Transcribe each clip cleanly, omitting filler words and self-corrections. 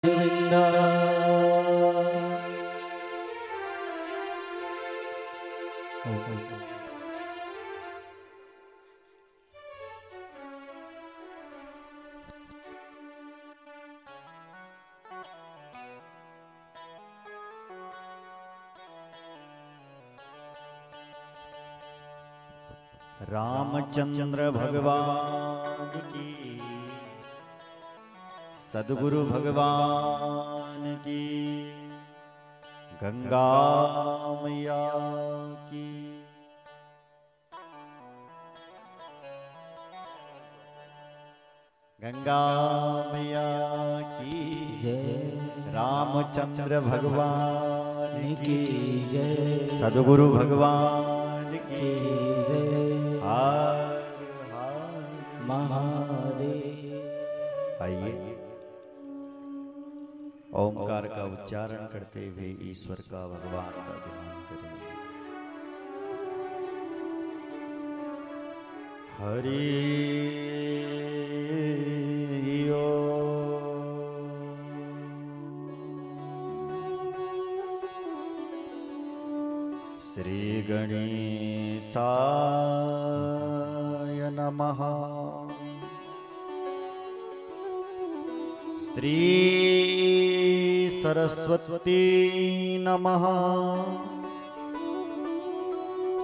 गोविंदा रामचंद्र भगवान की, सद्गुरु भगवान की, गंगा मैया की। गंगा मैया की जय, रामचंद्र भगवान की जय, सद्गुरु भगवान की जय। हर हर महादेव। आइए ओंकार का उच्चारण करते हुए ईश्वर का, भगवान का ध्यान करेंगे। हरि श्री गणेशाय नमः। श्री सरस्वती नमः।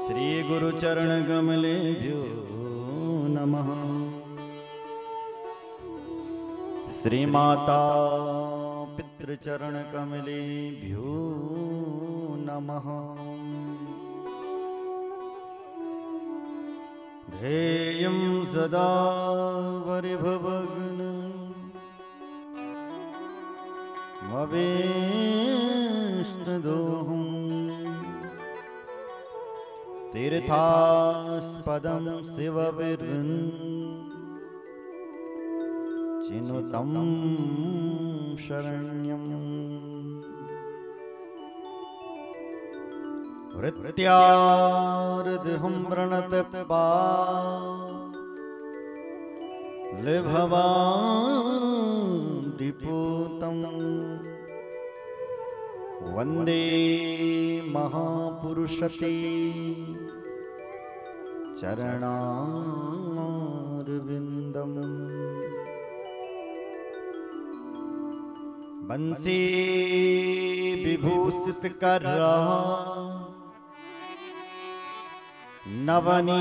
श्री गुरुचरण कमलेभ्यो नमः। श्री माता पितृचरण कमलेभ्यो नमः। ध्येयं सदा परिभवग्नं भवेष्टदोहं तीर्थास्पदं शिवविरन् चिनुतं शरण्यम्। वृत्यार्धं प्रणतपालिभवान्दिपूतं वन्दे महापुरुषते चरणारविन्दम्। बंसी विभूषित कर रहा नवनीरदाभा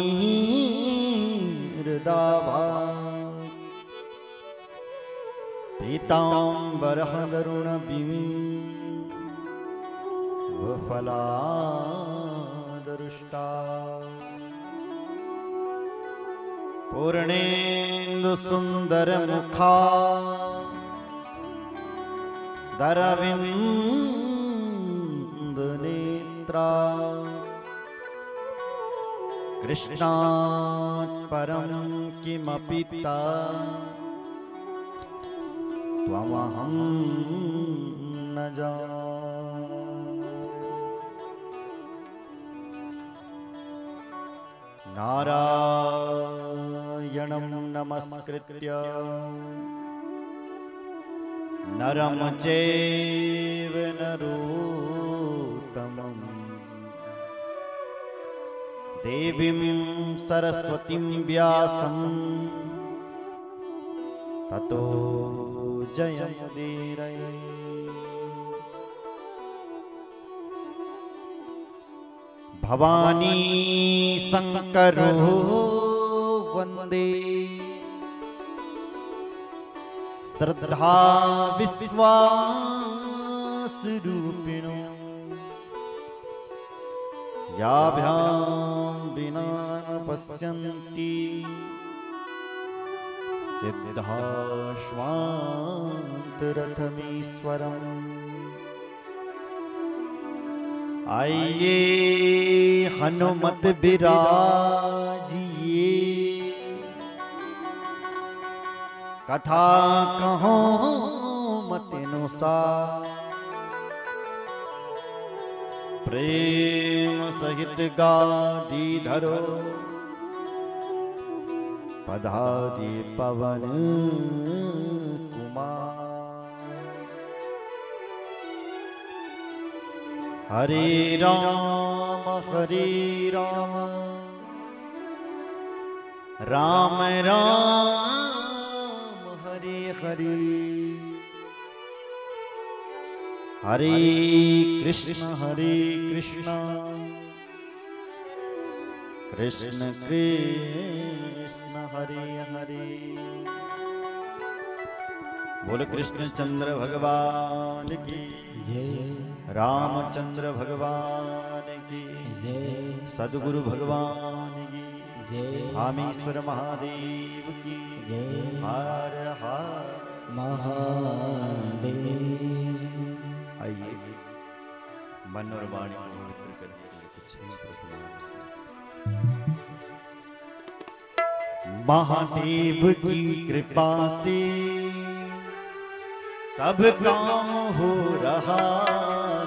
पीताम्बरहदरुणबिम्बफलादरुष्टा पूर्णेन्दुसुन्दरमुखा दरविन्दनेत्रा कृष्णात् परं किमपि त्वमहं न जाने। नारायणं नमस्कृत्य नरं चैव नरोत्तमं देवीं सरस्वतीं व्यासं ततो जयमुदीरये। भवानी शंकरो वन्दे श्रद्धा विश्वास रूपिणो याभ्यां विना न पश्यन्ति सिद्धाश्वान्तरथमीश्वरम्। आइए हनुमत बिराजिए कथा कहो मत अनुसार प्रेम सहित गादी धरो पधारी पवन कुमार। हरे राम राम राम हरे हरे हरे कृष्ण कृष्ण कृष्ण हरे हरे। बोल कृष्ण चंद्र भगवान की जय रामचंद्र भगवान की जय सद्गुरु भगवान की जय धामेश्वर महादेव की जय हर हर महादेव। आइए मन और वाणी को पवित्र करने के लिए कुछ ही प्रभु नाम से। महादेव की कृपा से सब काम हो रहा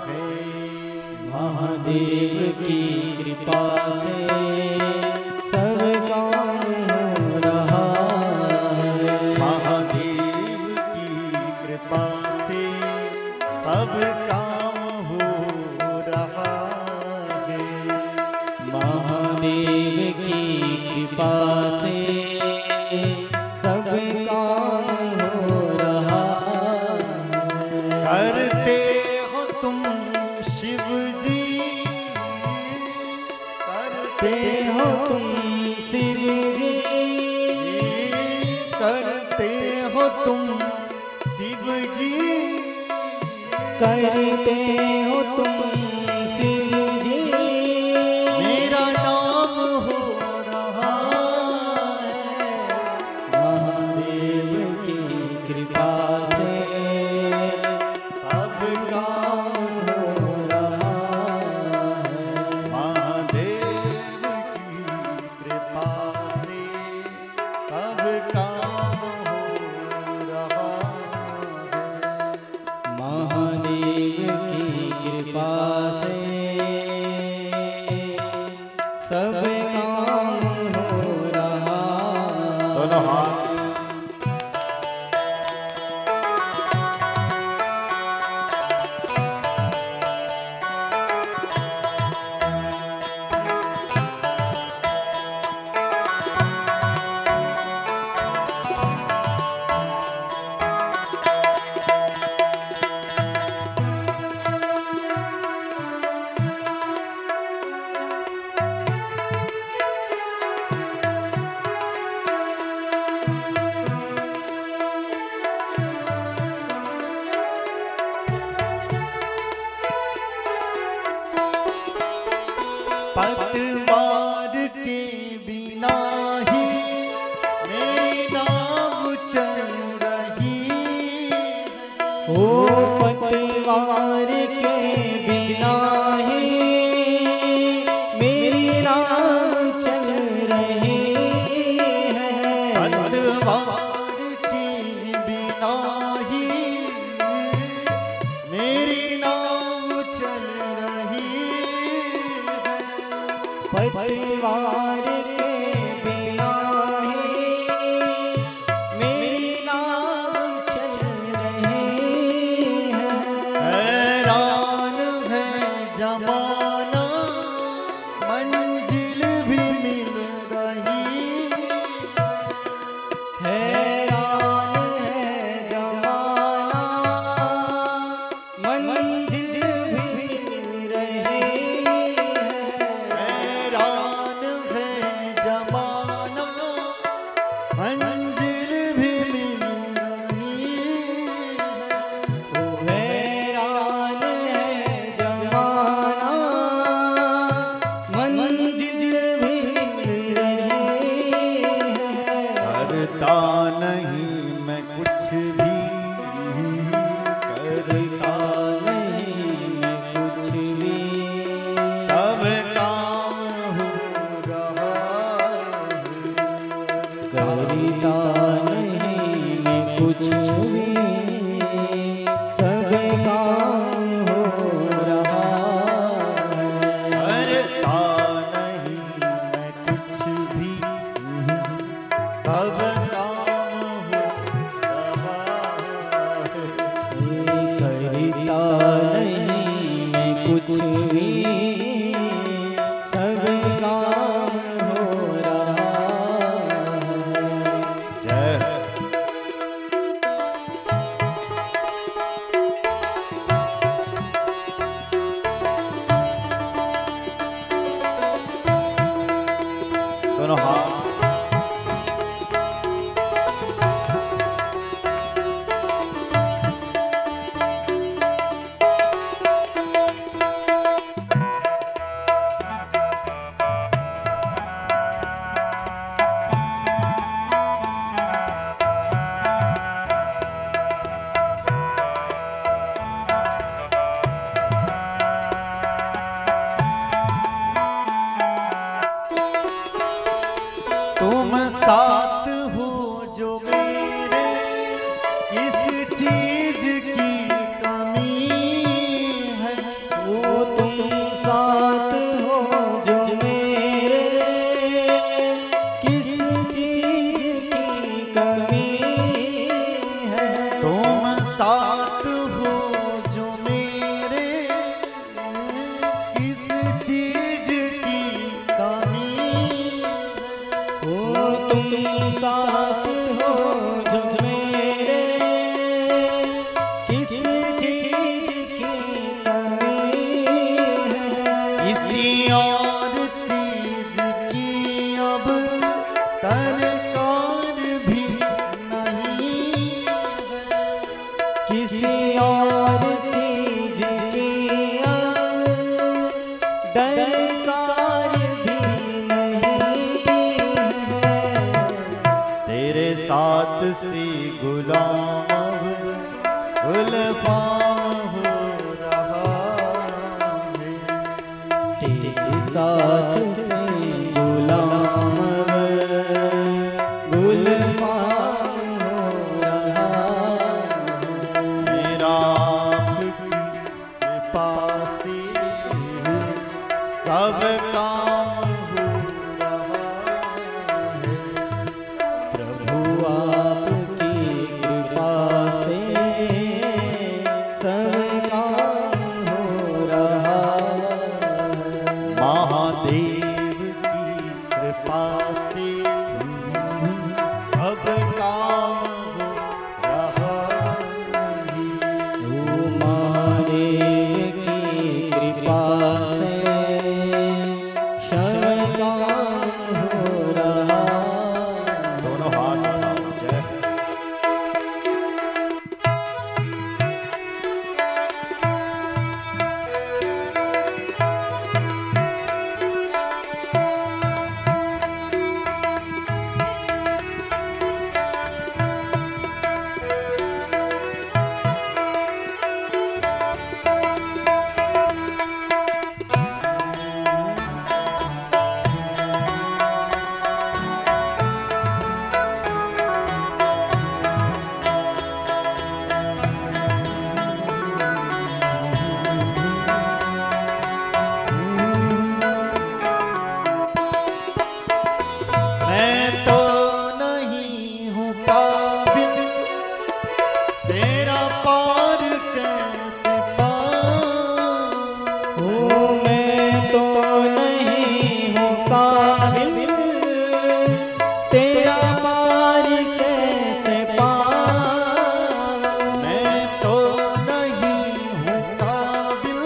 है। महादेव की कृपा से सब काम हो रहा है। महादेव की कृपा से सब काम हो रहा है। महादेव की कृपा से सब काम हो रहा है। करते हो तुम शिव जी, करते हो तुम शिव जी, करते हो तुम शिव जी, करते हो तुम शिव जी। मेरा नाम हो रहा है। महादेव की कृपा से सब काम हो रहा है। महादेव की कृपा से सब काम हो रहा है। महादेव की कृपा से सब काम हो रहा है। दोनों हाथ पतवार के बिना ही मेरी नाव चल रही है। ओ पतवार के बिना ही मेरी नाव चल रही है। पतवार के बिना ही मेरी नाव चल रही है। पतवार के बिना ही मेरी नाव चल रही है। हैरान है जमाना मंजिल भी मिल रही है। हैरान है जमाना मंजिल भी मिल रही है। हैरान है जमाना मंजिल भी मिल रही है। ओ हैरान है जमाना मंजिल भी मिल रही है। करता नहीं मैं कुछ भी, करता नहीं और चीज की अब दरकार भी नहीं है। तेरे साथ सी गुलाम गुलफाम हो रहा है। तेरे साथ से गुलाम गुलफाम हो रहा है। मेरा आपकी कृपा से सब काम हो रहा है। प्रभु आपकी कृपा से सब काम हो रहा है। महादेव की कृपा से अब काम हो रहा है। ओ महादेव की कृपा से सब काम हो रहा है। दोनों हाथ बढ़ाओ, जय। मैं तो नहीं हूँ काबिल, तेरा पार कैसे पाऊं। ओ मैं तो नहीं हूँ काबिल, तेरा पार कैसे पाऊं। मैं तो नहीं हूँ काबिल,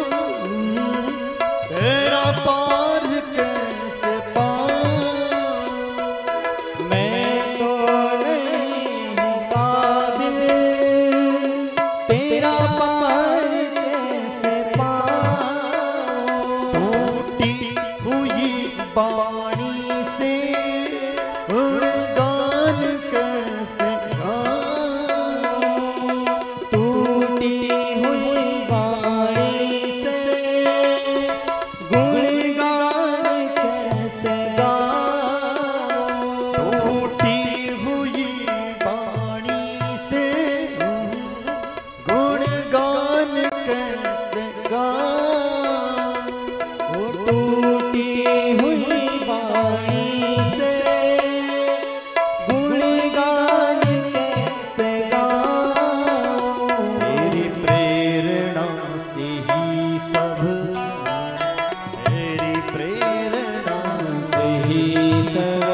तेरा पार कैसे पाऊं। मैं तो नहीं हूँ काबिल, तेरा पार कैसे पाऊं। टूटी हुई बाणी से गुणगान कैसे गाऊं। टूटी हुई वाणी से गुणगान कैसे गाऊं। टूटी हुई बाणी से गुणगान कैसे गाऊं। ओ टूटी हुई वाणी से गुणगान कैसे गाऊं। तेरी प्रेरणा से ही सब, तेरी प्रेरणा से ही सब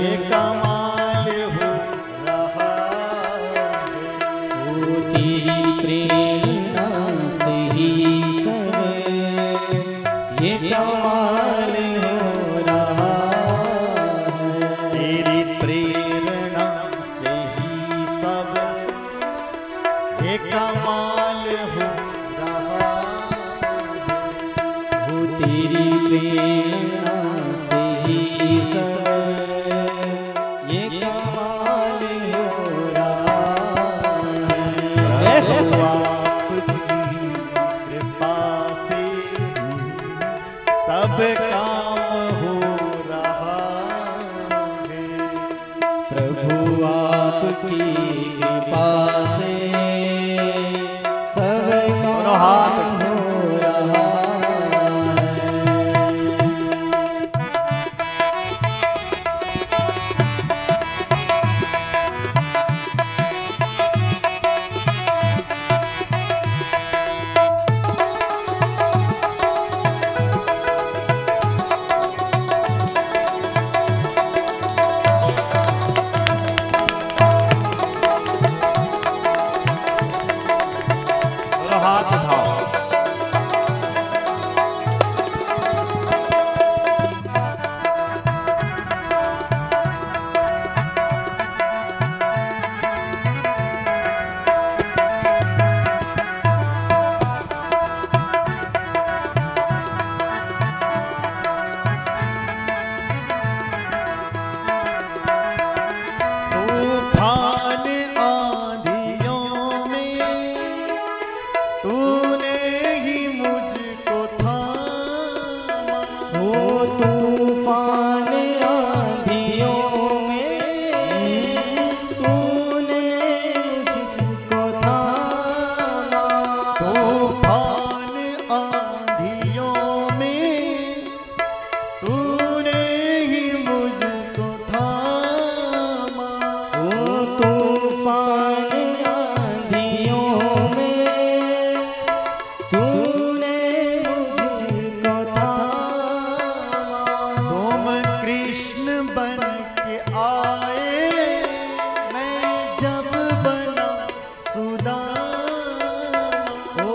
ये कमाल हो रहा है। ओ तेरी प्रेरणा से ही सब ये कमाल हो रहा है। तेरी प्रेरणा से ही सब ये कमाल हो रहा है। ओ तेरी प्रेरणा से ही सब ये कमाल हो रहा है। प्रभु आपकी कृपा से सब काम हो रहा है। प्रभु आपकी कृपा से सब दोनों हाथ काम हो रहा है। दोनों हाथ उठाओ। तूने ही मुझको थामा। वो तूफान आंधियों में तूने मुझको थामा। तूफान आंधियों में तूने ही मुझको थामा। वो तूफान आंधियों में तूने मुझको थामा। तुम कृष्ण बन के आए, मैं जब बना सुदामा। ओ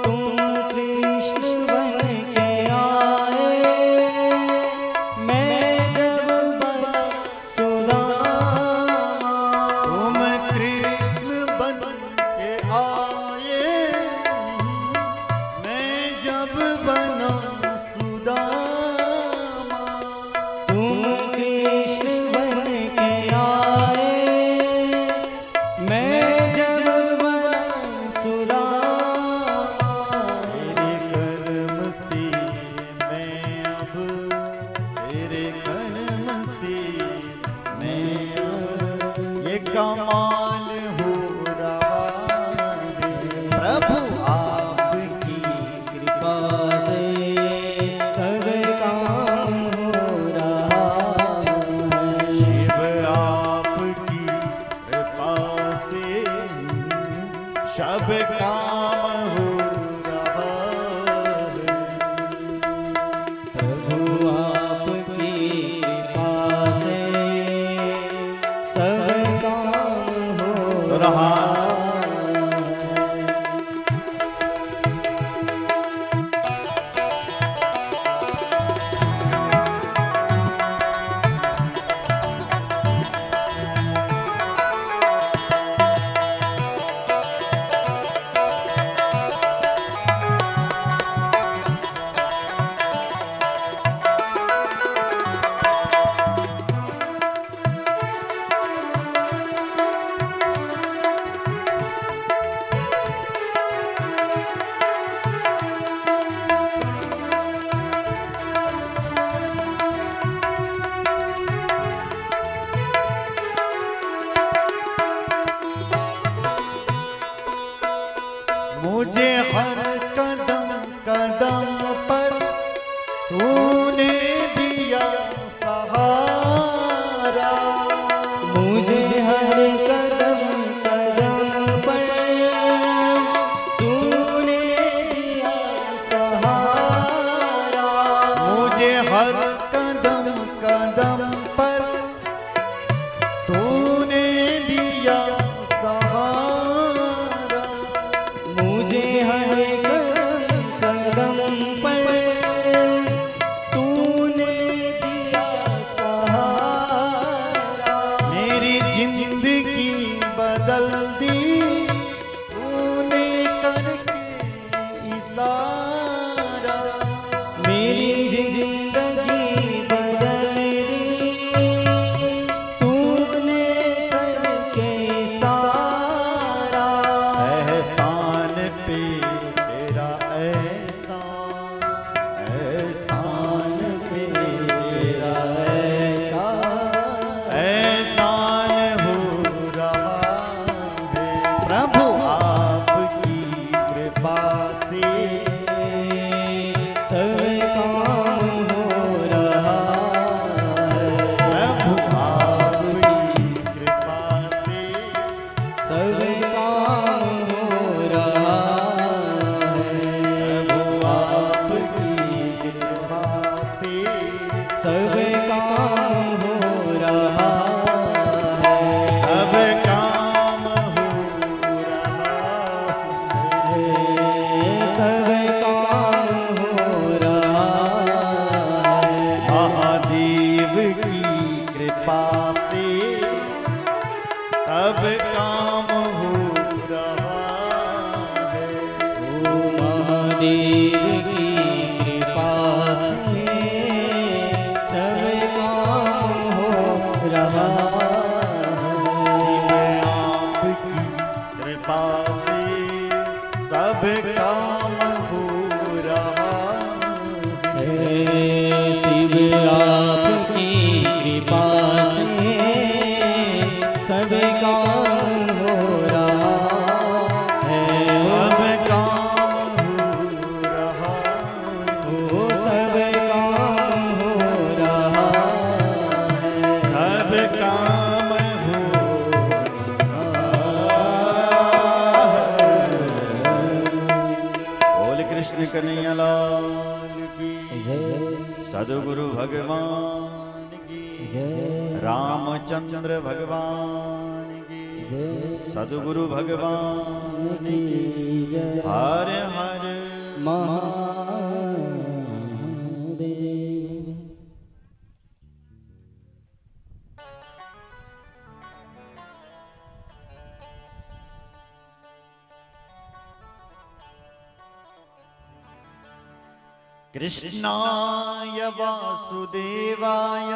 तुम कृष्ण बन के आए, मैं जब बना सुदामा। तुम कृष्ण बन के आए, मैं जब बना सुदामा। तुम कृष्ण बन के आए, मैं जब बना सुदामा। तेरे कर्म से मैं अब, तेरे कर्म से मैं अब, ये कमाल हो रहा है प्रभु आपकी कृपा से सब काम हो रहा है। शिव आपकी कृपा से सब काम हो रहा है। प्रभु आपकी कृपा से सब काम हो रहा है। मुझे हर कदम कदम पर तूने दिया सहारा। मुझे हर कदम कदम पर तूने दिया सहारा। मुझे हर कदम कदम पर तूने दिया सहारा। मुझे हर कदम कदम पर तूने दिया सहारा। मेरी जिंदगी बदल दी तूने करके इशारा। मेरी जिंदगी बदल दी तूने करके सारा। एहसान पे तेरा एहसान, एहसान पे तेरा एहसान हो रहा है प्रभु आपकी कृपा से सब काम हो रहा है। प्रभु आपकी कृपा से सब काम हो रहा है। प्रभु आपकी कृपा से सब काम हो रहा है। सब काम हो रहा है। सब काम हो रहा है। महादेव की कृपा से सब काम हो रहा है। ओ महादेव की कृपा से सब काम हो रहा है। शिव आपकी कृपा से सब काम हो रहा है। शिव आपकी कृपा से सब काम हो रहा है। अब काम हो रहा ओ सब काम हो रहा है। सब काम हो बोल कृष्ण कन्हैया लाल की जय सद्गुरु भगवान की जय रामचंद्र भगवान की जय सद्गुरु भगवान की जय हर हर महादेव। कृष्णाय वासुदेवाय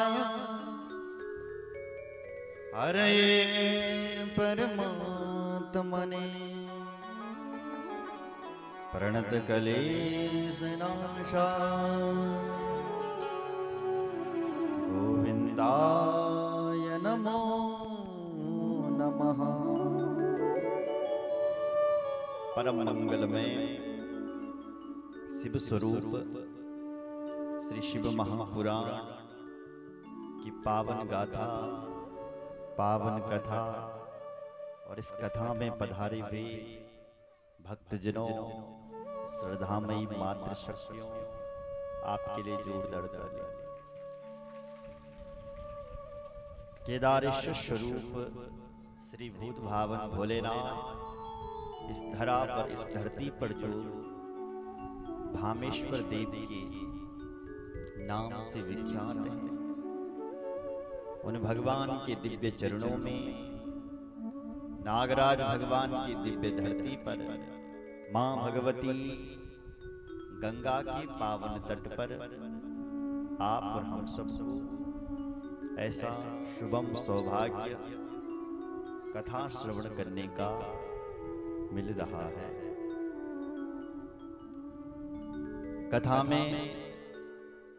हरे परमात्मने प्रणतक्लेशनाशाय गोविन्दाय नमो नमः। परम मंगलमय शिव स्वरूप श्री शिव महापुराण की पावन गाथा, पावन कथा और इस कथा में पधारे हुए भक्तजनों, श्रद्धामयी मातृशक्तियों, आपके लिए जोरदार ताली। केदारेश्वर स्वरूप श्री भूत भावन भोलेनाथ इस धरा पर, इस धरती पर जो भामेश्वर देव के नाम से विख्यात है, उन भगवान के दिव्य चरणों में, नागराज भगवान की दिव्य धरती पर, मां भगवती गंगा के पावन तट पर आप और हम सबको ऐसा शुभम सौभाग्य कथा श्रवण करने का मिल रहा है। कथा में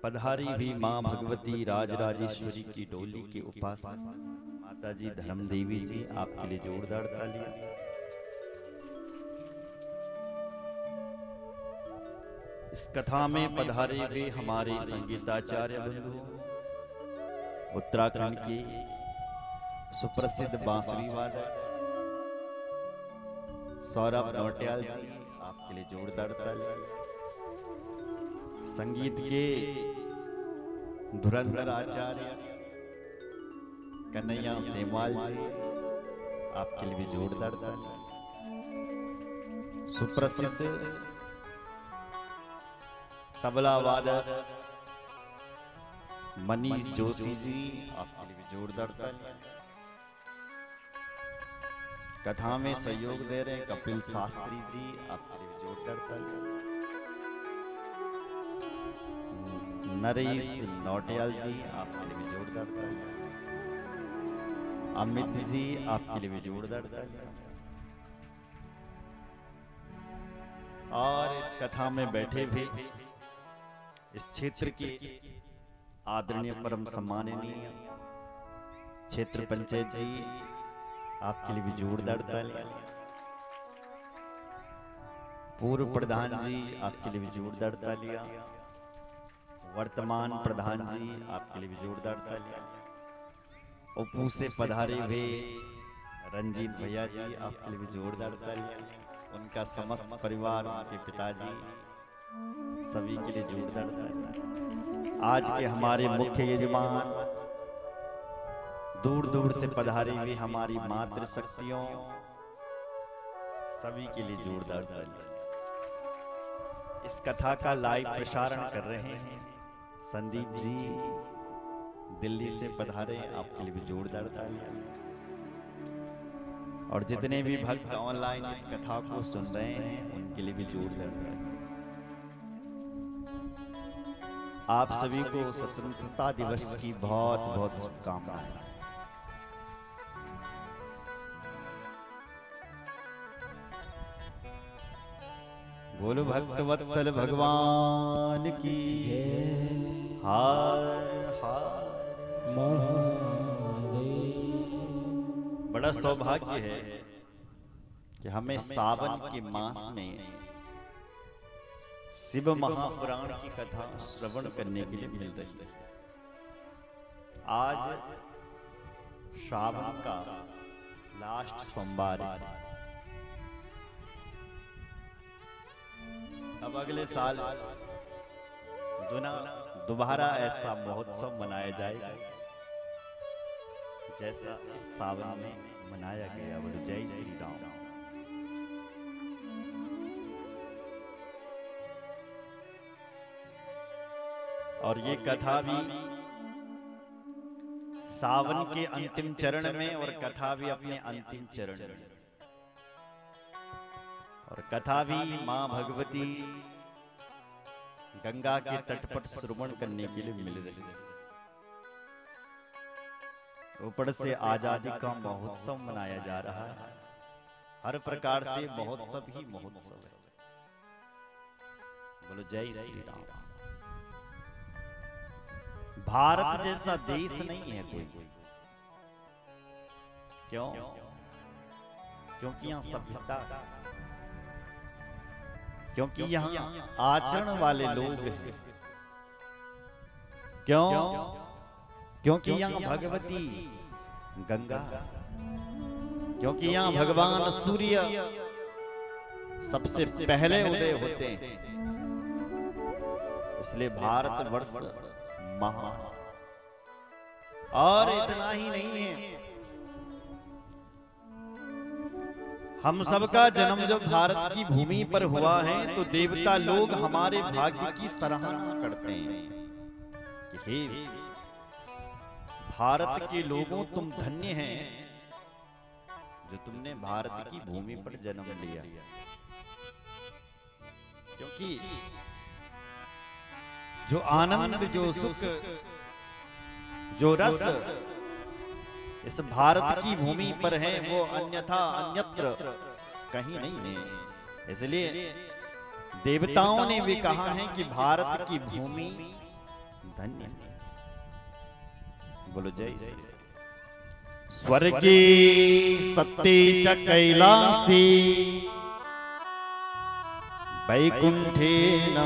पधारी हुई मां भगवती राजराजेश्वरी की डोली के उपासक माता जी धर्म देवी जी, आपके लिए जोरदार तालियां। इस कथा में पधारे हुए हमारे संगीताचार्य बंधु, उत्तराखंड के सुप्रसिद्ध बांसुरी वादक सौरभ नौटियाल जी, आपके लिए जोरदार तालियां। संगीत के धुरंधर आचार्य कन्हैया सेमवाल जी, आपके लिए भी जोरदार तालियां। सुप्रसिद्ध तबला वादक मनीष जोशी जी, आपके लिए भी जोरदार तालियां। कथा में सहयोग दे रहे हैं कपिल शास्त्री जी, आपके लिए भी जोरदार तालियां। नरेश नौटियाल जी, आपके लिए भी जोरदार तालियां। अमित जी, आपके लिए भी जोरदार तालियां। और इस कथा में बैठे भी इस क्षेत्र के आदरणीय परम सम्माननीय क्षेत्र पंचायत जी, आपके लिए भी जोरदार तालियां। पूर्व प्रधान जी, आपके लिए भी जोरदार तालियां। वर्तमान प्रधान जी, आपके लिए भी जोरदार तालियां। उपू से पधारे हुए रंजीत भैया जी, आपके लिए भी जोरदार तालियां। उनका समस्त परिवार, उनके पिताजी, सभी के लिए जोरदार तालियां। आज के हमारे मुख्य यजमान, दूर दूर से पधारी हुई हमारी मातृशक्तियों, सभी के लिए जोरदार तालियां। इस कथा का लाइव प्रसारण कर रहे हैं संदीप जी, दिल्ली से पधारे, आपके लिए भी जोरदार तालियां। और जितने भी भक्त ऑनलाइन इस कथा को सुन रहे हैं, उनके लिए भी जोरदार तालियां। आप सभी को स्वतंत्रता दिवस की बहुत बहुत शुभकामनाएं। बोलो भक्त वत्सल भगवान की हार हार महादेव। बड़ा सौभाग्य है कि हमें सावन के मास में शिव महापुराण की कथा श्रवण करने के लिए मिल रही है। आज सावन का लास्ट सोमवार है। अब अगले साल दोबारा ऐसा महोत्सव मनाया जाएगा जैसा इस सावन में मनाया गया। बोलो जय श्री राम। और ये कथा भी सावन के अंतिम चरण में और कथा भी अपने अंतिम चरण में। और कथा भी मां भगवती गंगा के तट पर श्रवण करने के लिए मिल रही है। ऊपर से आजादी का महोत्सव मनाया जा रहा है। हर प्रकार से महोत्सव ही महोत्सव है। बोलो जय श्री राम। भारत जैसा देश नहीं है कोई। क्यों? क्योंकि यहाँ सभ्यता, क्योंकि यहाँ आचरण वाले लोग हैं। क्यों? क्योंकि यहाँ भगवती गंगा, क्योंकि यहाँ भगवान सूर्य सबसे पहले उदय होते हैं। इसलिए भारतवर्ष महान। और इतना ही नहीं है, हम सबका जन्म जब भारत की भूमि पर हुआ है तो देवता लोग हमारे भाग्य की सराहना करते हैं कि हे भारत के लोगों, तुम धन्य हैं जो तुमने भारत की भूमि पर जन्म लिया। क्योंकि जो आनंद, जो सुख, जो रस इस भारत की भूमि पर है वो अन्यथा अन्यत्र कहीं नहीं है। इसलिए देवताओं ने भी कहा है कि भारत की भूमि धन्य है। बोलो जय श्री। स्वर्गे सत्ते च कैलासी वैकुंठेन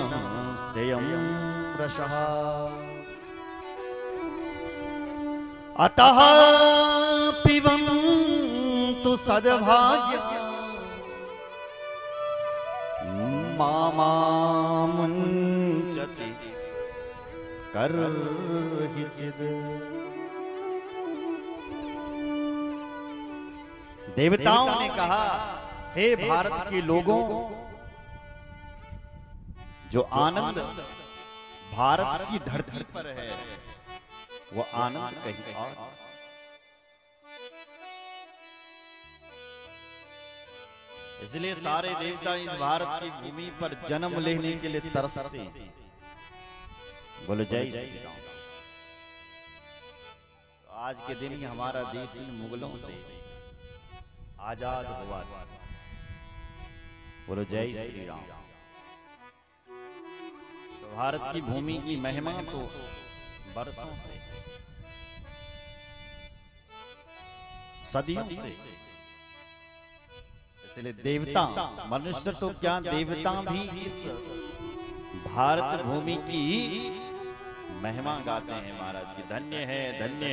स्तेयं रसः अतः पिबन्तु सद्भाग्य मामुञ्चति कर्हिचित्। देवताओं ने कहा, हे भारत के लोगों, जो आनंद भारत की धरती पर है वो आनंद कहीं और। इसलिए सारे देवता इस भारत की भूमि पर जन्म लेने के लिए तरसते हैं। बोलो जय श्री राम। आज के दिन ही हमारा देश इन मुगलों से आजाद हुआ था। बोलो जय श्री राम। तो भारत की भूमि की महिमा तो बरसों से, सदियों से। इसलिए देवता, मनुष्य तो क्या देवता भी इस भारत भूमि की महिमा गाते हैं महाराज की। धन्य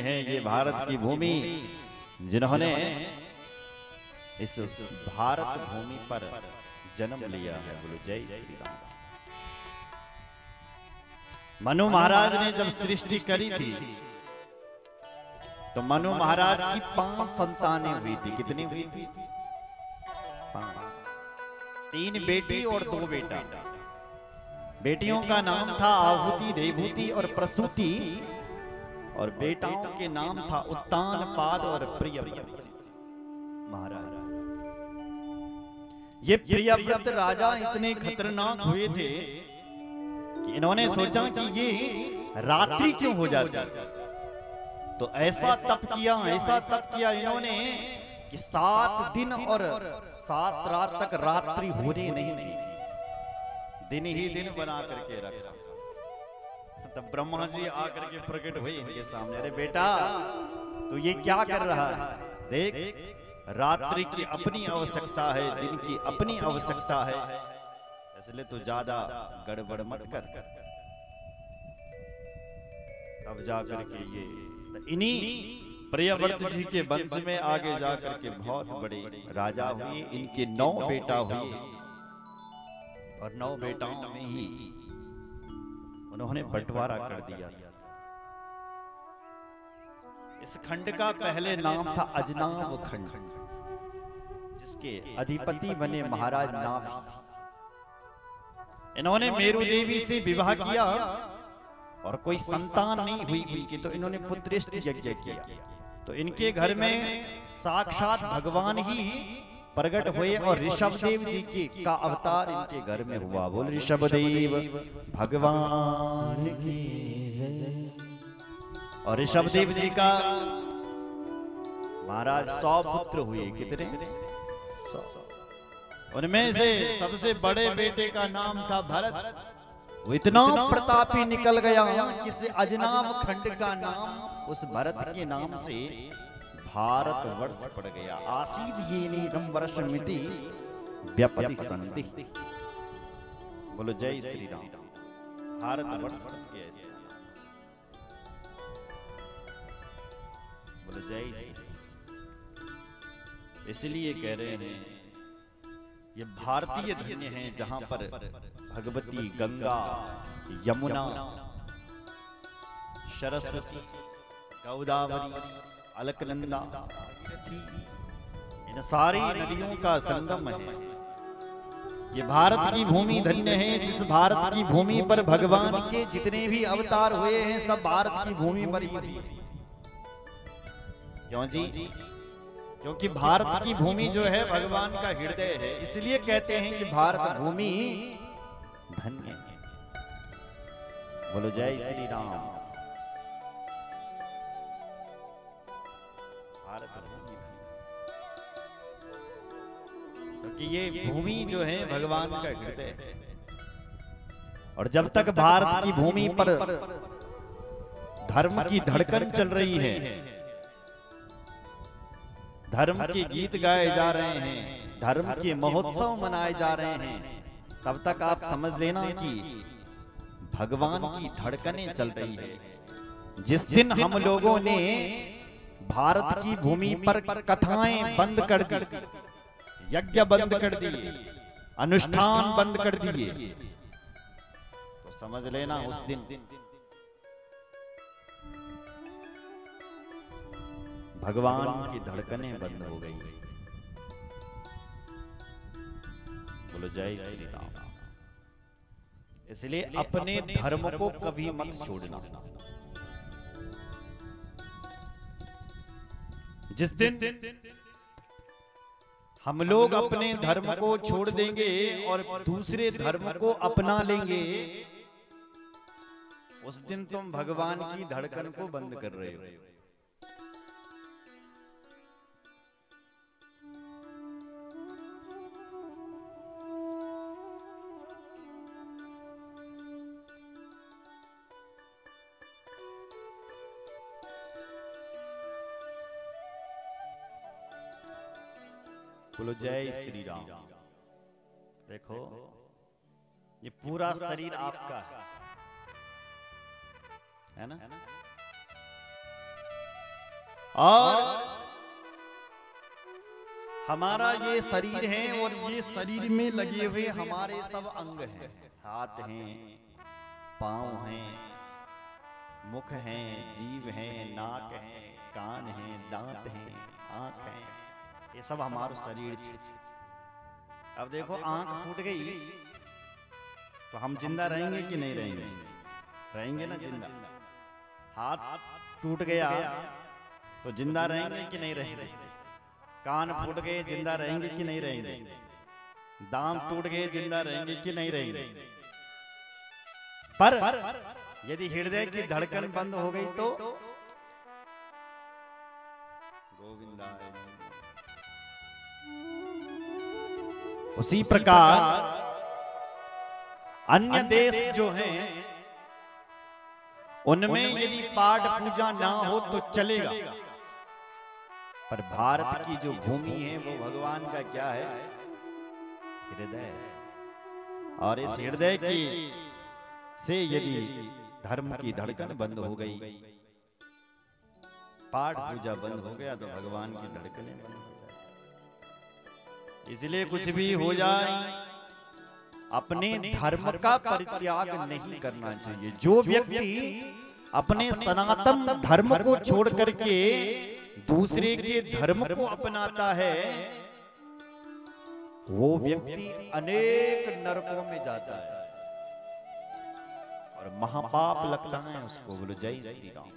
है ये भारत की भूमि जिन्होंने इस भारत भूमि पर जन्म लिया है। बोलो जय श्री राम। मनु महाराज ने जब सृष्टि करी थी तो मनु महाराज की 5 संतानें हुई थी। कितनी हुई थी? 5। 3 बेटी और 2 बेटा। बेटियों का नाम था आहुति, देवहूति और प्रसूति, और बेटाओं के नाम था उत्तान, पाद और प्रियव्रत महाराज। ये प्रियव्रत राजा इतने खतरनाक हुए थे कि इन्होंने सोचा कि ये रात्रि क्यों हो जाती। तो ऐसा तप किया इन्होंने कि 7 दिन और 7 रात तक रात्रि होने नहीं दी। दिन ही दिन बना करके रखा। तब ब्रह्मा जी आकर के प्रकट हुए इनके सामने, अरे बेटा तो ये क्या कर रहा है? देख, रात्रि की अपनी आवश्यकता है, दिन की अपनी आवश्यकता है, इसलिए तो ज्यादा गड़बड़ मत कर। अब जाकर के ये इन्हीं प्रियव्रत जी के वंश में आगे जाकर के बहुत बड़े राजा हुए। इनके 9 बेटा हुए और 9 बेटाओं में ही उन्होंने बंटवारा कर दिया। इस खंड का पहले नाम था अजनाव खंड, जिसके अधिपति बने महाराज नाभ। इन्होंने मेरु देवी से विवाह किया और कोई संतान नहीं हुई इनकी, तो इन्होंने पुत्रेष्ट यज्ञ किया। तो इनके घर में साक्षात भगवान ही प्रकट हुए और ऋषभदेव जी का अवतार इनके घर में हुआ। बोल ऋषभदेव भगवान की जय। और ऋषभदेव जी का महाराज 100 पुत्र हुए। कितने? 100। उनमें से सबसे बड़े बेटे का नाम था भरत। वो इतना प्रतापी निकल गया कि इस अजनाव खंड का नाम उस भरत के नाम से भारत वर्ष पड़ गया। आसीद ये नीदम वर्ष मिति व्यापतिक संति। बोलो जय श्री राम। भारत वर्ष पड़ गया। बोलो जय श्री राम। इसलिए कह रहे हैं ये भारतीय धन्य हैं जहां पर भगवती गंगा, यमुना, सरस्वती, गोदावरी, अलकनंदा, इन सारी नदियों का संगम है। ये भारत की भूमि धन्य है, जिस भारत की भूमि पर भगवान के जितने भी अवतार हुए हैं सब भारत की भूमि पर ही हुए। क्यों जी? क्योंकि भारत की भूमि जो है भगवान का हृदय है, इसलिए कहते हैं कि भारत भूमि धन्य है। बोलो जय श्री राम। भारत भूमि क्योंकि ये भूमि जो है भगवान का हृदय है। और जब तक भारत की भूमि पर धर्म की धड़कन चल रही है, धर्म के गीत गाए जा रहे हैं, धर्म के महोत्सव मनाए जा रहे हैं, तब तक आप समझ लेना कि भगवान की धड़कनें चल रही है। जिस दिन हम लोगों ने भारत की भूमि पर कथाएं बंद कर दी, यज्ञ बंद कर दिए, अनुष्ठान बंद कर दिए, तो समझ लेना उस दिन भगवान की धड़कनें बंद हो गई। बोलो जय श्री राम। इसलिए अपने धर्म को कभी मत छोड़ना। जिस दिन हम लोग अपने धर्म को छोड़ देंगे और दूसरे धर्म को अपना लेंगे, उस दिन तुम भगवान की धड़कन को बंद कर रहे हो। बोलो जय श्री राम। देखो ये पूरा शरीर आपका है ना, और हमारा ये शरीर है और ये शरीर में लगे हुए हमारे सब अंग हैं। हाथ हैं, पांव हैं, मुख हैं, जीभ हैं, नाक है, कान हैं, दांत हैं, आंख है, ये सब हमारा शरीर है। अब देखो आंख फूट गई तो हम जिंदा रहेंगे कि नहीं रहेंगे? रहेंगे ना जिंदा। हाथ टूट गया तो जिंदा रहेंगे कि नहीं रहेंगे? कान फूट गए जिंदा रहेंगे कि नहीं रहेंगे? दांत टूट गए जिंदा रहेंगे कि नहीं रहेंगे? पर यदि हृदय की धड़कन बंद हो गई तो गोविंदा। उसी प्रकार अन्य देश जो हैं उनमें यदि पाठ पूजा ना हो तो चलेगा, पर भारत की जो भूमि है वो भगवान का क्या है? हृदय। और इस हृदय की से यदि धर्म की धड़कन बंद हो गई, पाठ पूजा बंद हो गया, तो भगवान की धड़कनें बंद हो जाए। इसलिए कुछ भी हो जाए, अपने धर्म का परित्याग नहीं करना चाहिए। जो व्यक्ति अपने सनातन धर्म को छोड़ करके दूसरे के धर्म को अपनाता है, वो व्यक्ति अनेक नरकों में जाता है और महापाप लगता है उसको। बोलो जय श्री राम।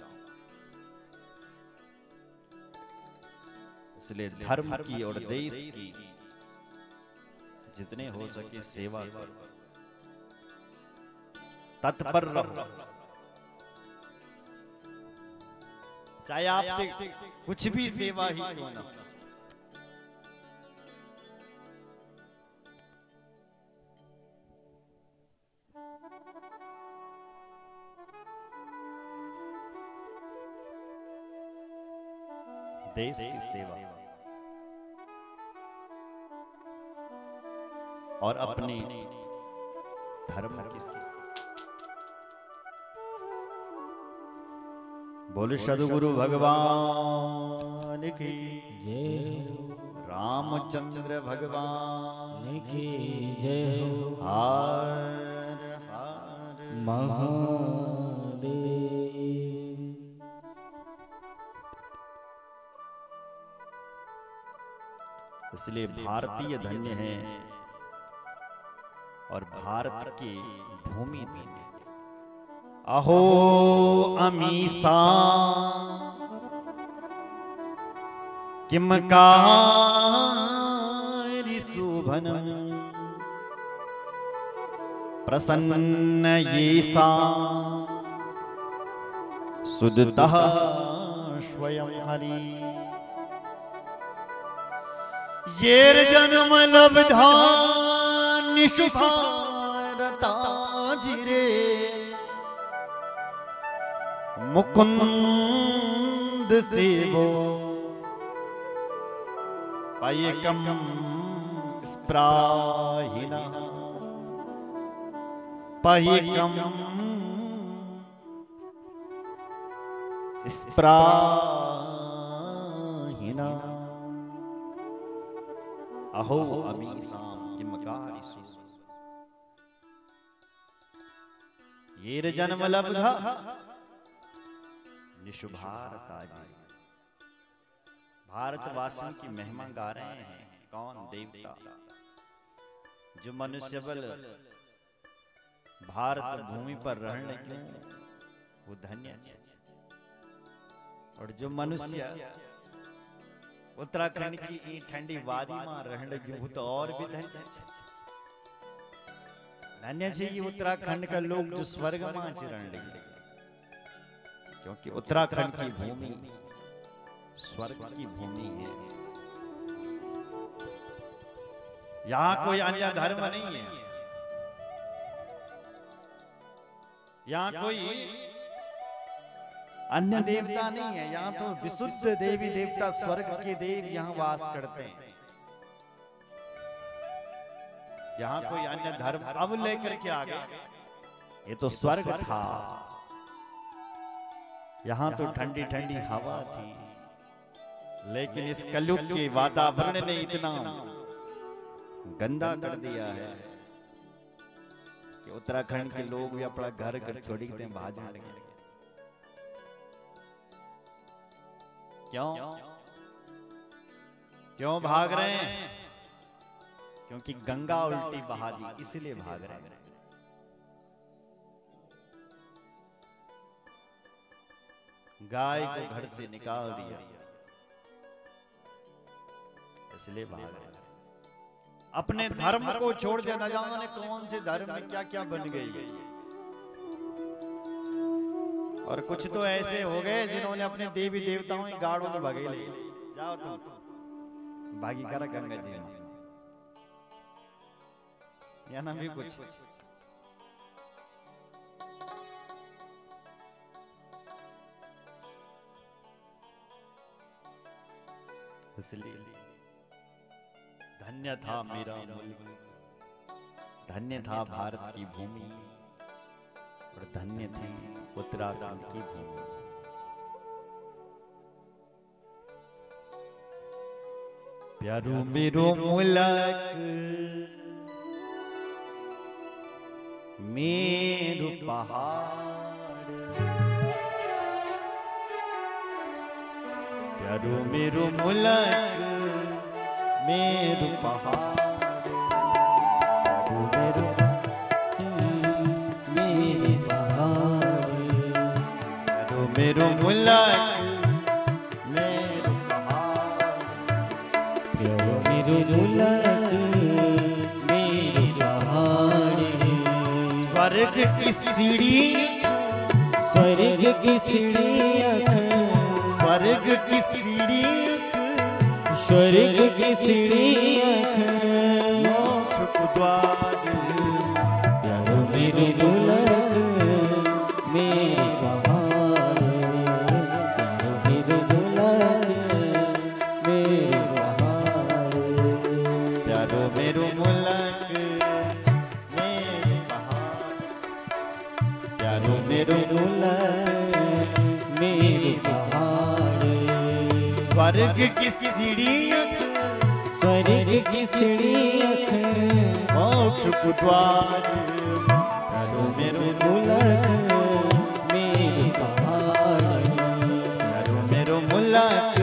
इसलिए धर्म की और देश की जितने हो सके सेवा करो, तत्पर रहो। चाहे आपसे कुछ भी सेवा ही क्यों ना। देश की सेवा और अपने धर्म की सेवा। बोले सद्गुरु भगवान की जय हो, रामचंद्र भगवान की जय हो, हर हर महादेव। इसलिए भारतीय धन्य है और भारत की भूमि धन्य। अहो अमीसा किम कारी शोभन प्रसन्न येसा सुदतः स्वयं हरि। येर जन्म लब्धा निशुभारता जिरे मुकुंद सेवो पायकम स्प्राहिना पायकम स्प्राहिना। अहो अमीसाम किमकारिषु येर जन्म लब्धा निशुभारताजी। भारतवासियों की महिमा गा रहे हैं कौन? देवता। जो मनुष्य बल भारत भूमि पर रहने क्यों वो धन्य है। और जो मनुष्य उत्तराखंड की ठंडी वादी में रहने क्यों वो तो और भी धन्य है। धन्य है ये उत्तराखंड का लोग जो स्वर्ग में रहने, क्योंकि उत्तराखंड की भूमि स्वर्ग की भूमि है। यहां कोई अन्य धर्म नहीं है, यहां कोई अन्य देवता नहीं है। यहां तो विशुद्ध देवी देवता स्वर्ग के देव यहां वास करते हैं। यहां कोई अन्य धर्म अब लेकर के आ गए। ये तो स्वर्ग था, यहां तो ठंडी ठंडी हवा थी, लेकिन इस कलयुग के वातावरण ने इतना गंदा कर दिया है कि उत्तराखंड के लोग भी अपना घर छोड़ के भागने लगे। क्यों क्यों भाग रहे हैं? क्योंकि गंगा उल्टी बहा दी, इसलिए भाग रहे हैं। गाय को घर से निकाल दिया, इसलिए भाग रहे हैं। अपने धर्म को छोड़ दिया, न जाने कौन से धर्म में क्या क्या बन गई। और कुछ तो ऐसे हो गए जिन्होंने अपने देवी देवताओं की गाड़ों में भगे ले। जाओ तुम भागी करा गंगा जी में, या ना भी कुछ इसलिए धन्य था मेरा मुल्क, धन्य था भारत की भूमि और धन्य थी उत्तराखंड की भूमि। प्यारो मेरो मुल्क मेरो पहाड़, प्यारो मेरो मुल्क मेरो पहाड़, प्यारो मेरे पहाड़, प्यारो मेरो मुल्क मेरो पहाड़, प्यारो मेरे मुल्क मेरे पहाड़। स्वर्ग की सीढ़ी, स्वर्ग की सीढ़ियाँ, स्वर्ग की सीढ़ी, स्वर्ग की सीढ़ियाँ, मोक्ष को द्वार, प्यारो मेरे मुल्क मेरे पहाड़, प्यारो मेरे मुल्क मेरे पहाड़, प्यारो मेरो मुल्क मेरो पहाड़, प्यारो मेरो मुल्क मेरे पहाड़। स्वर्ग की सीढ़ी, स्वर्ग की सीढ़ियाँ, मोक्ष को द्वार, प्यारो मेरो मुल्क मेरे पहाड़, प्यारो मेरो मुल्क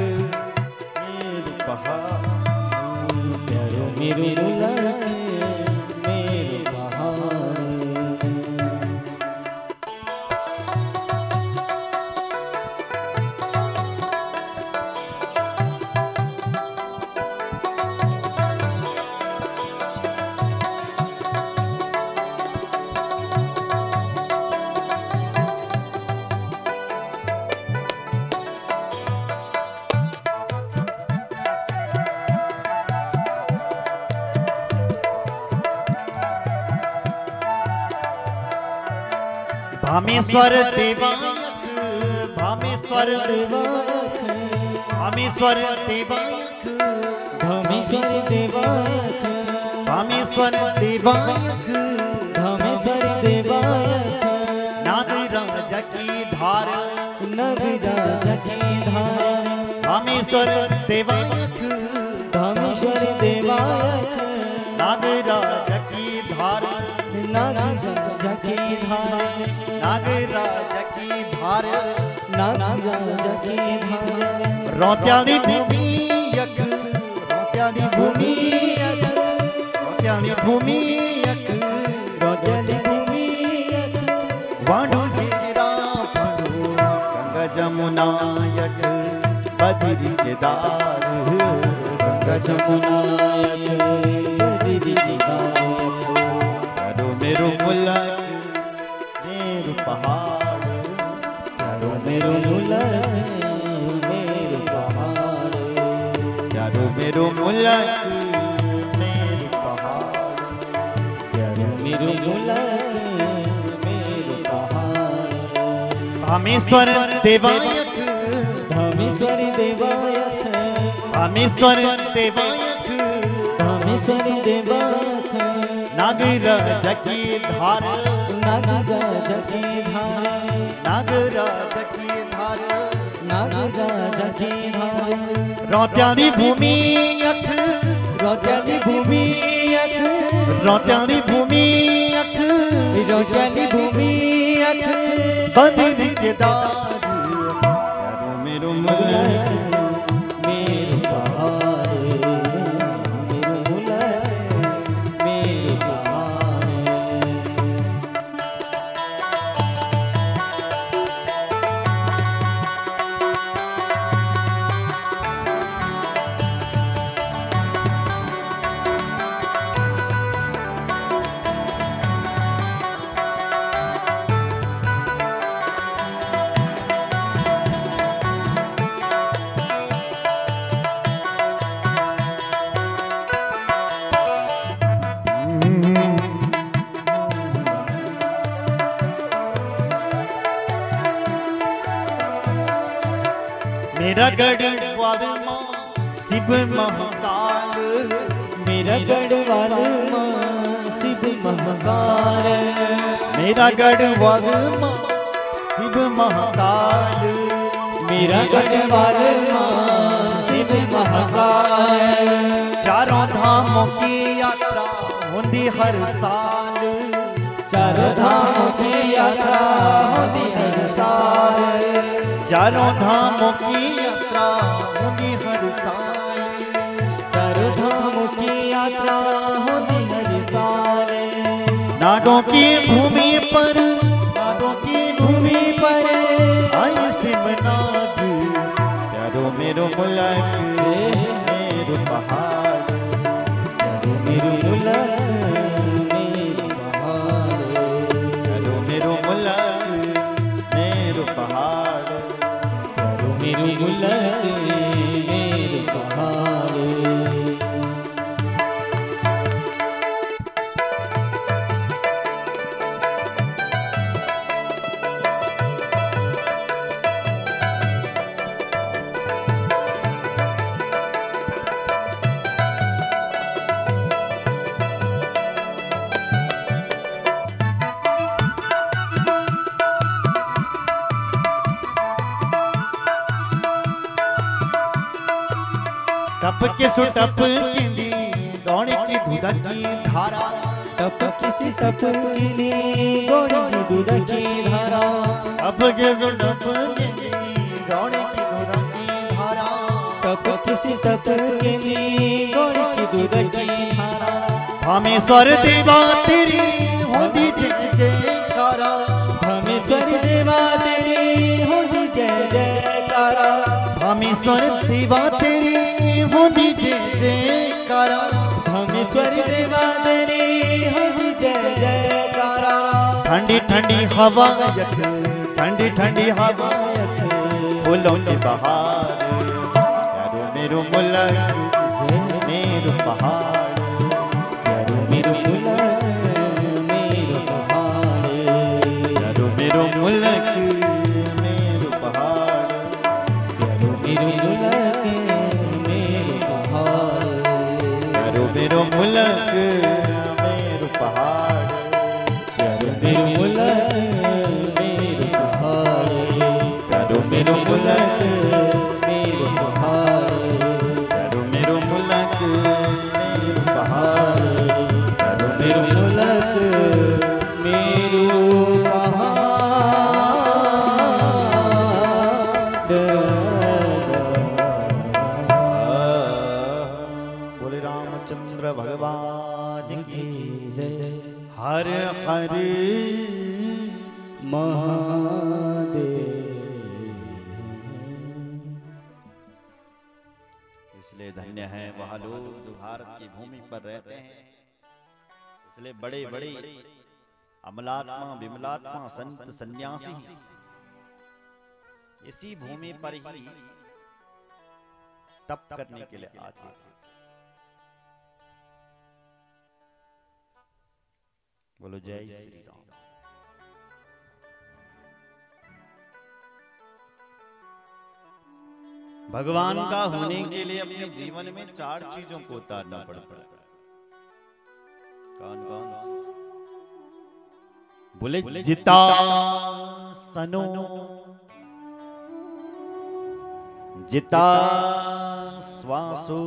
मेरो पहाड़, प्यारो मेरे मुल्क मेरे पहाड़। भामेश्वर देवायक, भामेश्वर देवायक, भामेश्वर देवायक, धामेश्वर देवायक, भामेश्वर देवायक, धामेश्वर देवायक, नागराज की धार, नगराज की धार, भामेश्वर देवायक, धामेश्वर देवायक, नागराज की धार, नागराज की धार, नागराज की धार, नागराज की धार। रौत्यादी भूमि यक, रौत्यादी भूमि, रौत्यादी भूमि यक, रौत्यादी भूमि, वांडू गिरा फंडू, गंगा जमुना यक, बद्री केदार, गंगा जमुना बद्री केदार। प्यारो मेरो मुल्क मेरो पहाड़, प्यारो मेरो मुल्क मेरे पहाड़, प्यारो मेरो मुल्क मेरो पहाड़, प्यारो मेरे मुल्क मेरे पहाड़। भामेश्वर देवायक, धामेश्वर देवायक, भामेश्वर देवायक, धामेश्वर देवायक, नागराज की धार, नागराज की धार, नागराज की धार, नागराज की धार। रौत्यादी भूमि यक, रौत्यादी भूमि यख, रौत्यादी भूमि यक, रौत्यादी भूमि यख, बद्री केदार, प्यारो मेरो मुल्क मेरे पहाड़, मेरे मुल्क मेरे पहाड़। मेरा गढ़ ग्वादमा शिव महाकाल, मेरा गढ़वाल माँ शिव महाकाल, मेरा गढ़वाल माँ शिव महाकाल, मेरा गढ़वाल माँ शिव महाकाल। चारों धामों की यात्रा होती हर साल, चारों धामों की यात्रा होती हर साल, चारों धामों की यात्रा होती हर साल, चारों धामों की यात्रा होती हर साल। नाडों की भूमि पर, नाडों की भूमि पर आई शिवनाथ, प्यारो मेरो मुल्क मेरो पहाड़, प्यारो मेरो मुल्क मेरो पहाड़, प्यारो मेरो मुल्क मेरो पहाड़, प्यारो मेरो मुल्क मेरो पहाड़। टप के सुटप किंदी दौड़ की दूध की धारा, टप किसी टप की नी गोड़ी की दूध की धारा, टप के सुटप किंदी दौड़ की दूध की धारा, टप किसी टप की नी गोड़ी की दूध की धारा। धामेश्वर देवा तेरी होती जय जयकारा, धामेश्वर देवा तेरी होती जय जयकारा, धामेश्वर देवा तेरी होती जय जयकारा, धामेश्वर देवा तेरी होती जय जयकारा। ठंडी ठंडी हवा यख, ठंडी ठंडी हवा फूलों की बहार, प्यारो मेरो मुल्क मेरो पहाड़, प्यारो मेरो मुल्क मेरो पहाड़, प्यारो मेरो मुल्क मेरो पहाड़, प्यारो मेरो मुल्क मेरो पहाड़, प्यारो मेरो मुल्क मेरो पहाड़, प्यारो मेरो मुल्क मेरो पहाड़, प्यारो मेरो मुल्क मेरो पहाड़, प्यारो मेरो मुल्क मेरो पहाड़, प्यारो मेरो मुल्क मेरो पहाड़। बोले रामचंद्र भगवान की जय हर हर महादेव। इसलिए धन्य है वह लोग जो भारत की भूमि पर रहते हैं, इसलिए बड़े बड़े अमलात्मा विमलात्मा संत सन्यासी इसी भूमि पर ही तप करने के लिए आते थे। बोलो जय श्री राम। भगवान का होने के लिए अपने जीवन में 4 चीजों को उतारना पड़ता है। कौन कौन? बोले जिता सनो, जिता श्वासो,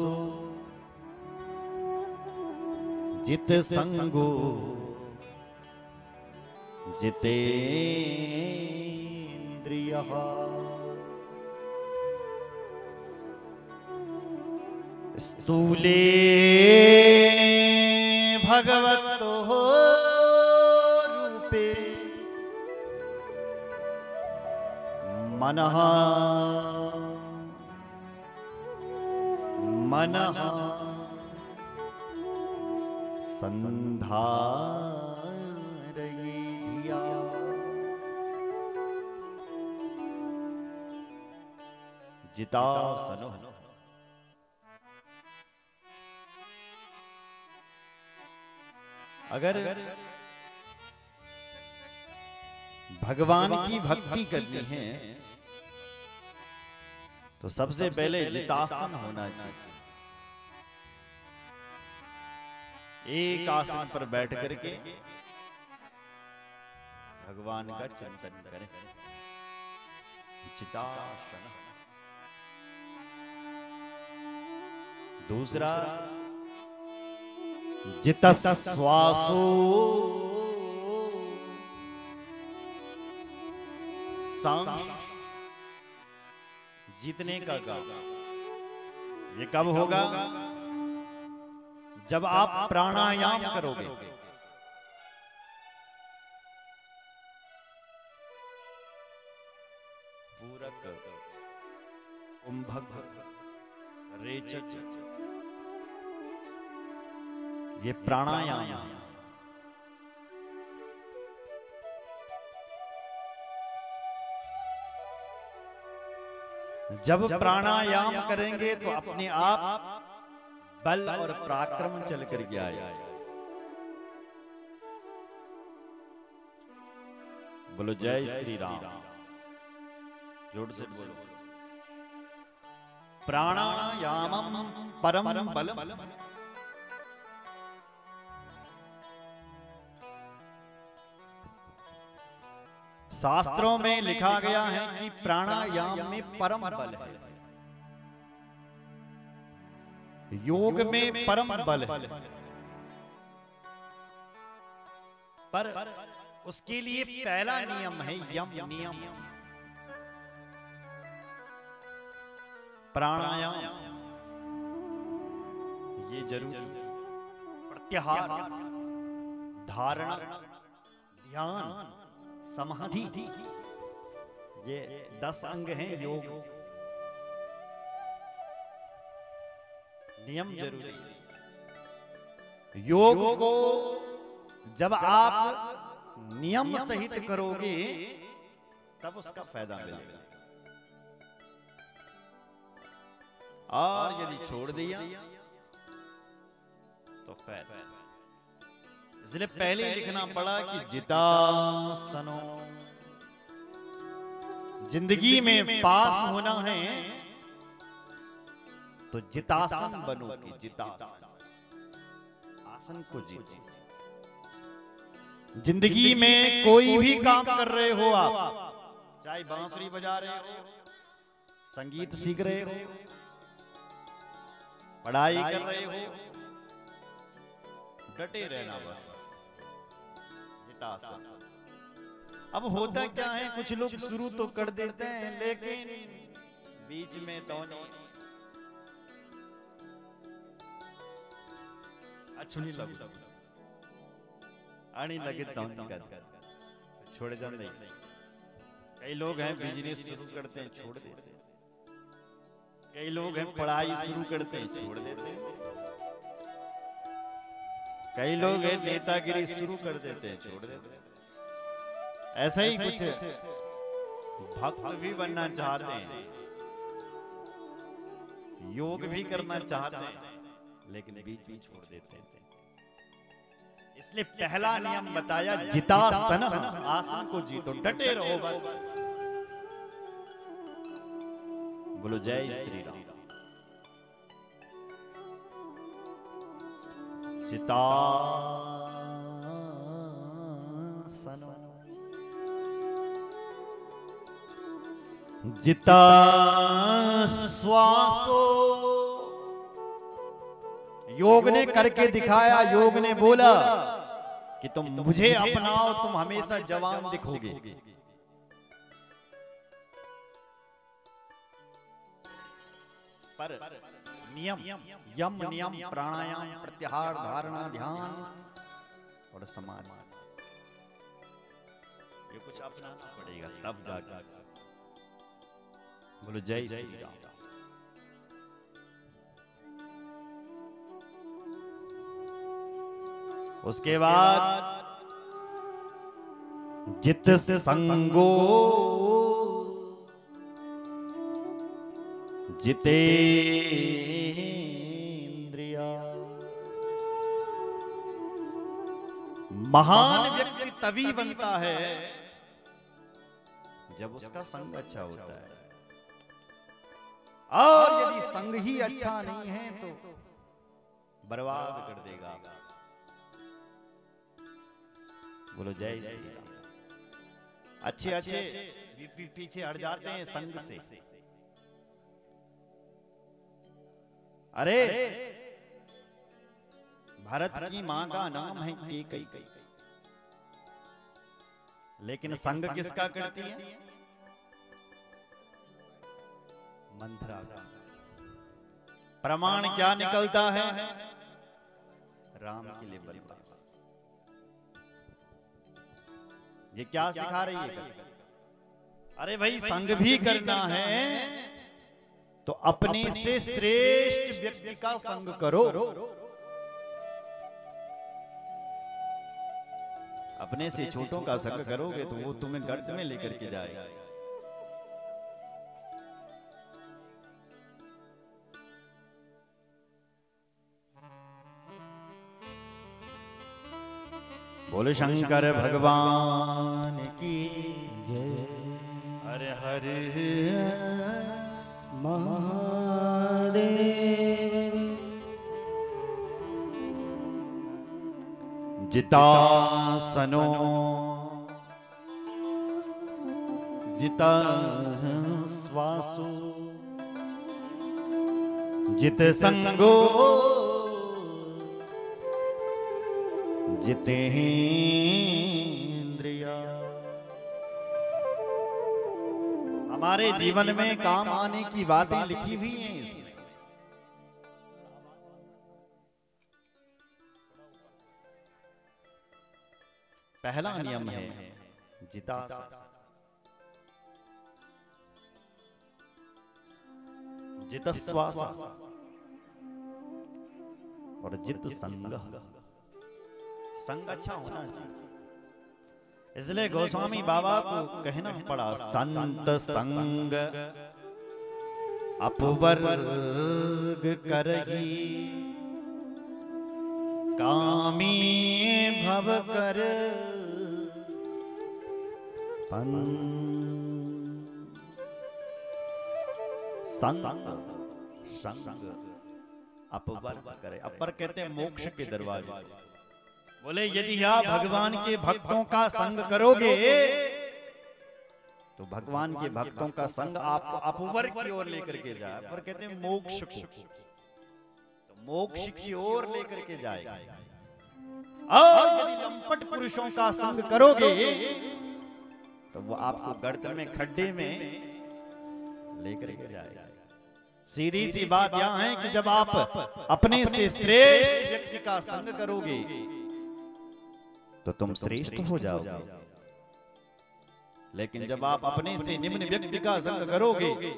जित संगो, जितेन्द्रियः। स्थूले भगवतो रूपे मनः मनः संधारये धिया। जितासनो, अगर भगवान की भक्ति करनी है तो सबसे पहले जितासन होना चाहिए। एक आसन पर बैठ करके भगवान का चिंतन करें। चितासन। दूसरा जितस्वासो सांस। जीतने का काम ये कब होगा? जब आप प्राणायाम करोगे। पूरक, कुंभक, रेचक, ये प्राणायाम। जब प्राणायाम करेंगे तो अपने आप बल और पराक्रम चल कर के आए। बोलो जय श्री राम। जोर से बोलो। प्राणायामम परम बलम। शास्त्रों में लिखा गया है कि प्राणायाम में परम बल है, योग में परम बल है, पर उसके लिए पहला नियम है यम नियम। प्राणायाम ये जरूरी। प्रत्याहार, धारणा, ध्यान, समाधि, ये 10 अंग हैं योग। नियम जरूरी। योग को जब आप नियम सहित करोगे तब उसका फायदा मिलेगा, और यदि छोड़ दिया तो फायदा। इसलिए पहले लिखना पड़ा कि जितासनो। जिंदगी में पास होना है तो जितासन बनो कि जितासन, आसन को जीतो। जिंदगी में कोई भी काम कर रहे हो आप, चाहे बांसुरी बजा रहे हो, संगीत सीख रहे हो, पढ़ाई कर रहे हो, डटे रहना बस। जितासन। अब होता क्या है, कुछ लोग शुरू तो कर देते हैं लेकिन बीच में तो नहीं, अच्छी लग आनी लगे तो छोड़ जाते। कई लोग हैं बिजनेस शुरू करते हैं छोड़ देते हैं, कई लोग हैं पढ़ाई शुरू करते हैं छोड़ देते हैं, कई लोग हैं नेतागिरी शुरू कर देते हैं छोड़ देते हैं। ऐसा ही कुछ भक्त भी बनना चाहते हैं, योग भी करना चाहते हैं, लेकिन बीच में छोड़ देते हैं। इसलिए पहला नियम बताया जितासन, आसन को जीतो, डटे रहो बस। बोलो जय श्री राम। जितासन। जिता श्वासो। योग ने करके दिखाया, योग ने बोला कि तुम मुझे अपनाओ, तुम हमेशा जवान दिखोगे। पर नियम, यम नियम, प्राणायाम, प्रत्याहार, धारणा, ध्यान और समाधि, ये कुछ अपनाना पड़ेगा तब जाकर। बोलो जय श्री राम। उसके बाद जित संगो जितेंद्रिया। महान व्यक्ति तभी बनता है जब उसका संग अच्छा होता है, और यदि संग ही अच्छा नहीं है तो बर्बाद कर देगा। बोलो जय श्री राम। अच्छे अच्छे पीछे हट जाते हैं संग से। अरे भारत की मां का नाम है कैकेयी, लेकिन संग किसका करती है? मंथरा का। प्रमाण क्या निकलता है? राम के लिए बलिदान। ये क्या सिखा रही है? अरे भाई संग भी करना है तो अपने से श्रेष्ठ व्यक्ति का संग करो। अपने से छोटों का संग करोगे तो वो तुम्हें गर्त में लेकर के जाएगा। बोले शंकर भगवान की जय। हर हर महादेव। जितासनो जिता श्वासो जित संगो जितेंद्रिया। हमारे जीवन में काम आने की बातें लिखी हुई हैं इसमें। पहला नियम है जिता, जितश्वास और जित संग। संग अच्छा होना चाहिए, इसलिए गोस्वामी बाबा को कहना पड़ा संत संग अपवर्ग करही, कामी भव कर संग संग अपवर्ग करे। अपर कहते हैं मोक्ष के दरवाजे। बोले यदि आप भगवान के भक्तों का संग करोगे तो भगवान के भक्तों का संग आपको अपवर्ग की ओर लेकर के जाए। पर कहते हैं मोक्ष को, तो मोक्ष की ओर लेकर के जाएगा। और यदि लंपट पुरुषों का संग करोगे तो वो आपको गर्त में, खड्डे में लेकर के जाएगा। सीधी सी बात यह है कि जब आप अपने से श्रेष्ठ व्यक्ति का संग करोगे तो तुम श्रेष्ठ हो जाओगे, लेकिन जब आप अपने से निम्न व्यक्ति का संग करोगे तो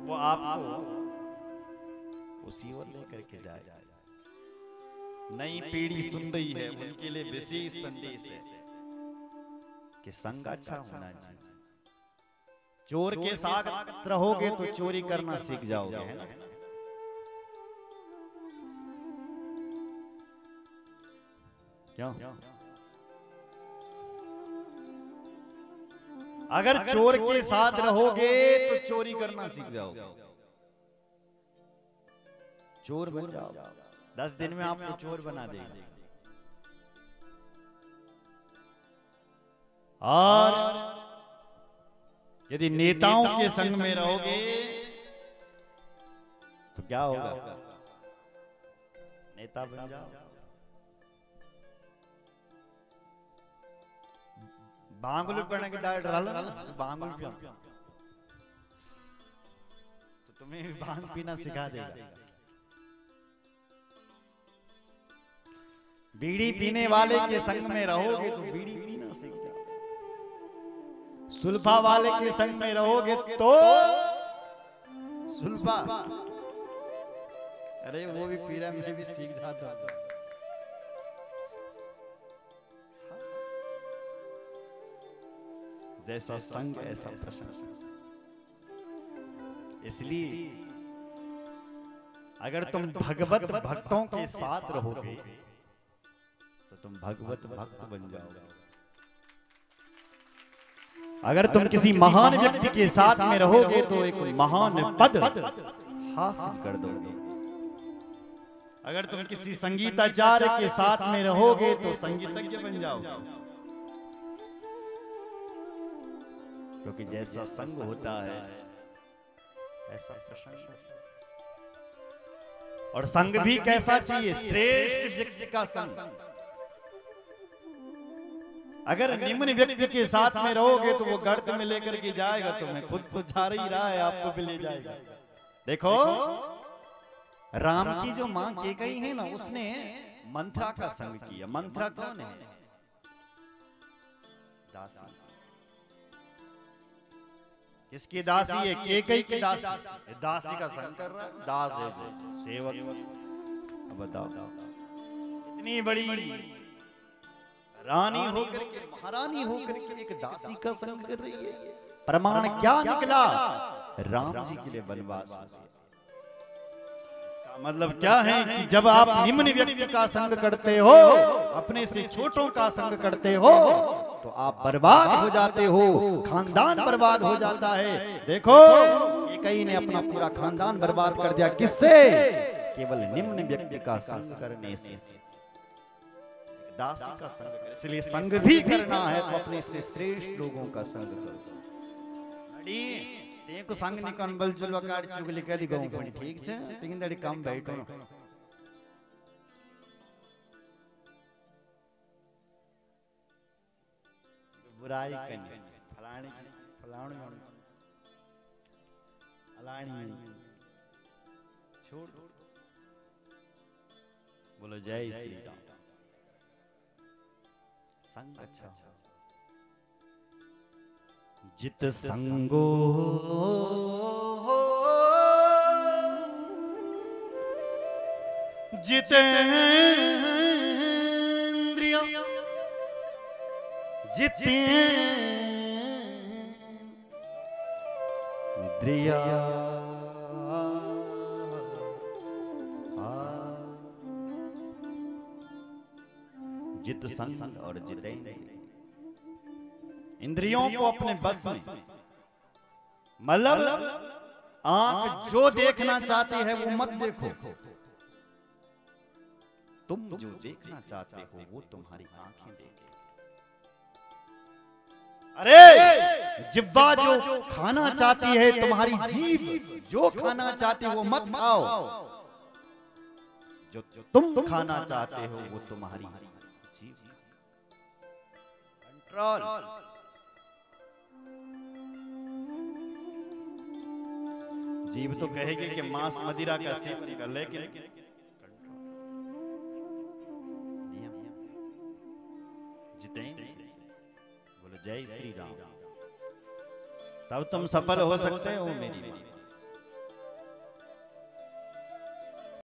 वो आपको उसी ओर लेकर के जाएगा। नई पीढ़ी सुन रही है, उनके लिए विशेष संदेश है कि संग अच्छा होना चाहिए। चोर के साथ रहोगे तो चोरी करना सीख जाओगे, है ना? क्यों? अगर चोर के साथ रहोगे तो चोरी करना सीख जाओगे, चोर बन जाओगे। 10 दिन में आपको चोर बना देंगे। और यदि नेताओं के संग में रहोगे तो क्या होगा? नेता बन जाओ। बांगुल पढ़ने के दाड़ डाल बांगुल पियो तो तुम्हें भी भांग पीना सिखा देगा। बीड़ी पीने वाले के संग में रहोगे तो बीड़ी पीना सीख जाओ। सुल्फा वाले के संग में रहोगे तो सुल्फा, अरे वो भी पीरा में भी सीख जाता। जैसा संग ऐसा प्रसंग। इसलिए अगर तुम भगवत भक्तों के साथ रहोगे तो तुम भगवत भक्त बन जाओगे। अगर तुम किसी महान व्यक्ति के साथ में रहोगे तो एक महान पद हासिल कर दोगे। अगर तुम किसी संगीताचार्य के साथ में रहोगे तो संगीतज्ञ बन जाओगे, क्योंकि जैसा संग होता है ऐसा प्रसंग। और संग भी कैसा चाहिए? श्रेष्ठ व्यक्ति का संग। अगर निम्न व्यक्ति के साथ में रहोगे तो वो गर्त में लेकर के जाएगा, तुम्हें खुद तो जा ही रहा है, आपको भी ले जाएगा। देखो राम की जो मां कैकेयी है ना, उसने मंथरा का संग किया। मंथरा कौन है? दासी। किसकी दासी है? कैकेयी की दासी। दासी का संग कर रहा है, दास है जो सेवक। अब बताओ, इतनी बड़ी रानी होकर के, महारानी होकर के एक दासी का संग कर रही है। प्रमाण क्या निकला? राम जी के लिए वनवास। मतलब क्या है कि जब आप निम्न व्यक्ति का संग करते हो, अपने से छोटों का संग करते हो, तो आप बर्बाद हो जाते हो, खानदान बर्बाद हो जाता है। देखो कैकेयी ने अपना पूरा खानदान बर्बाद कर दिया। किससे? केवल निम्न व्यक्ति का संग करने से। दासी का संग। इसलिए संग भी करना है तो अपने से श्रेष्ठ लोगों का संग करो। देखो संग निकन बल जुलवा काट चुगली कर दी गांव पण ठीक छे, तीन दड़ी कम बैठो। बुराई करनी फलानी फलानी फलानी छोड़। बोलो जय श्री राम। संग अच्छा। जित संगो जितेंद्रिय जितेंद्रिय जित संग और जितेंद्रिय। इंद्रियों को अपने बस में, मतलब आंख जो देखना चाहती है वो मत देखो, तुम जो देखना चाहते हो वो तुम्हारी आंखें देखें। अरे जिह्वा जो खाना चाहती है, तुम्हारी जीभ जो खाना चाहती है वो मत खाओ, जो तुम खाना चाहते हो वो तुम्हारी जीभ। कंट्रोल। जीव तो कहेगी कि मांस मदिरा का सेवन कर, लेकिन जितेंद्र बोलो जय श्री राम। तब तुम सफल हो सकते हो मेरी।